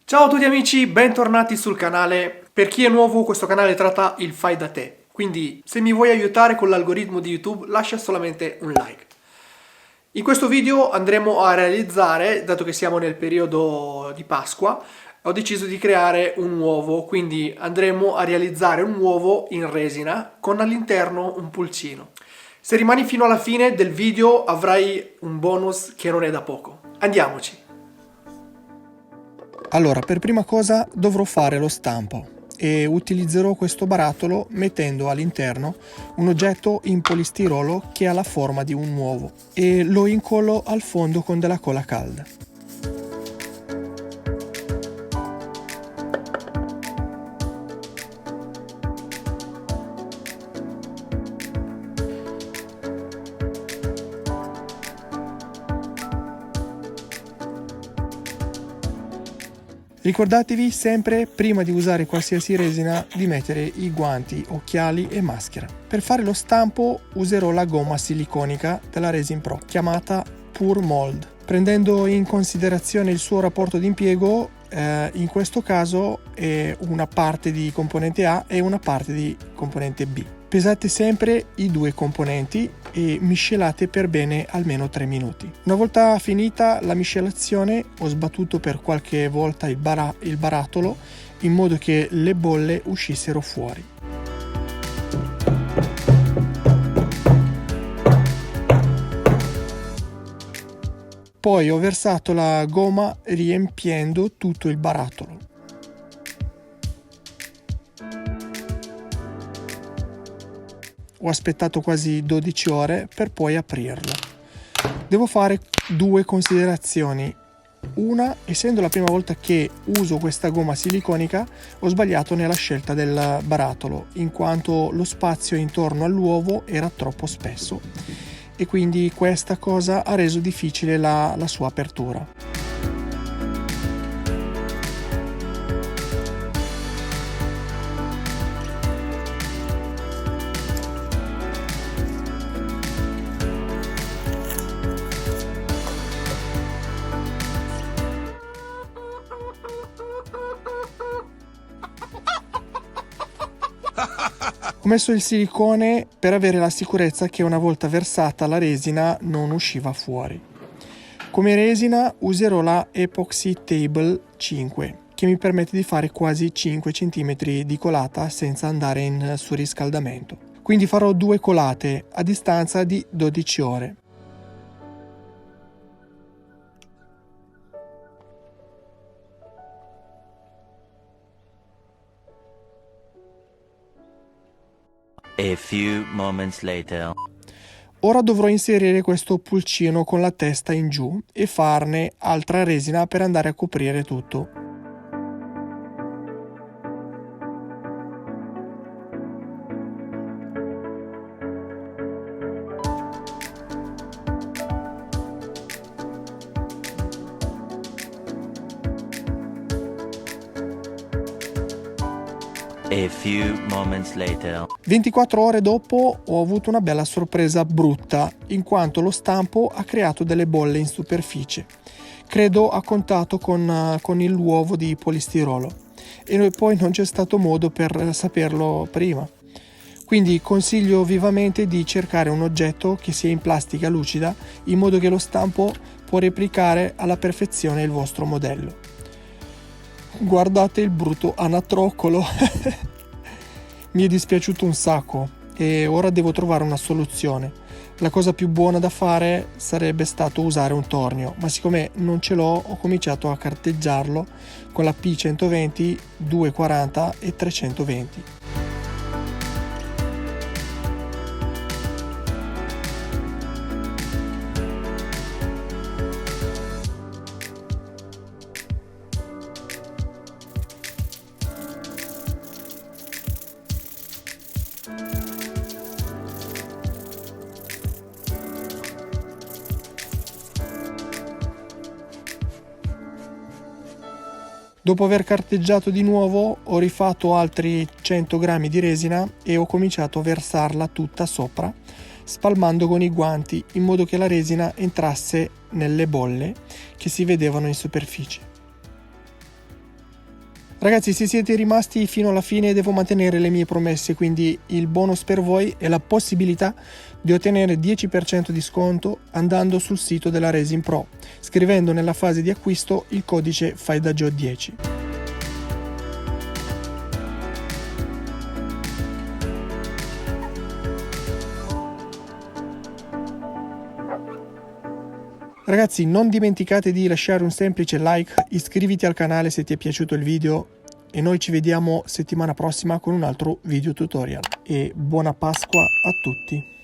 Ciao a tutti amici, bentornati sul canale. Per chi è nuovo, questo canale tratta il fai da te. Quindi, se mi vuoi aiutare con l'algoritmo di YouTube, lascia solamente un like. In questo video andremo a realizzare, dato che siamo nel periodo di Pasqua, ho deciso di creare un uovo, quindi andremo a realizzare un uovo in resina con all'interno un pulcino. Se rimani fino alla fine del video avrai un bonus che non è da poco. Andiamoci! Allora, per prima cosa dovrò fare lo stampo e utilizzerò questo barattolo mettendo all'interno un oggetto in polistirolo che ha la forma di un uovo e lo incollo al fondo con della colla calda. Ricordatevi sempre, prima di usare qualsiasi resina, di mettere i guanti, occhiali e maschera. Per fare lo stampo userò la gomma siliconica della Resin Pro, chiamata Pure Mold. Prendendo in considerazione il suo rapporto di impiego, in questo caso è una parte di componente A e una parte di componente B. Pesate sempre i due componenti e miscelate per bene almeno 3 minuti. Una volta finita la miscelazione ho sbattuto per qualche volta il barattolo in modo che le bolle uscissero fuori. Poi ho versato la gomma riempiendo tutto il barattolo. Ho aspettato quasi 12 ore per poi aprirlo. Devo fare due considerazioni. Una, essendo la prima volta che uso questa gomma siliconica, ho sbagliato nella scelta del barattolo, in quanto lo spazio intorno all'uovo era troppo spesso e quindi questa cosa ha reso difficile la sua apertura. Ho messo il silicone per avere la sicurezza che una volta versata la resina non usciva fuori. Come resina userò la Epoxy Table 5, che mi permette di fare quasi 5 cm di colata senza andare in surriscaldamento. Quindi farò 2 colate a distanza di 12 ore. A few moments later. Ora dovrò inserire questo pulcino con la testa in giù e farne altra resina per andare a coprire tutto. A few moments later. 24 ore dopo ho avuto una bella sorpresa brutta, in quanto lo stampo ha creato delle bolle in superficie. Credo a contatto con l'uovo di polistirolo e poi non c'è stato modo per saperlo prima. Quindi consiglio vivamente di cercare un oggetto che sia in plastica lucida in modo che lo stampo può replicare alla perfezione il vostro modello. Guardate il brutto anatroccolo. Mi è dispiaciuto un sacco e ora devo trovare una soluzione. La cosa più buona da fare sarebbe stato usare un tornio, ma siccome non ce l'ho ho cominciato a carteggiarlo con la P120, 240 e 320. Dopo aver carteggiato di nuovo ho rifatto altri 100 grammi di resina e ho cominciato a versarla tutta sopra, spalmando con i guanti in modo che la resina entrasse nelle bolle che si vedevano in superficie. Ragazzi, se siete rimasti fino alla fine devo mantenere le mie promesse, quindi il bonus per voi è la possibilità di ottenere 10% di sconto andando sul sito della Resin Pro, scrivendo nella fase di acquisto il codice FAIDAGIO10. Ragazzi, non dimenticate di lasciare un semplice like, iscriviti al canale se ti è piaciuto il video e noi ci vediamo settimana prossima con un altro video tutorial. E buona Pasqua a tutti!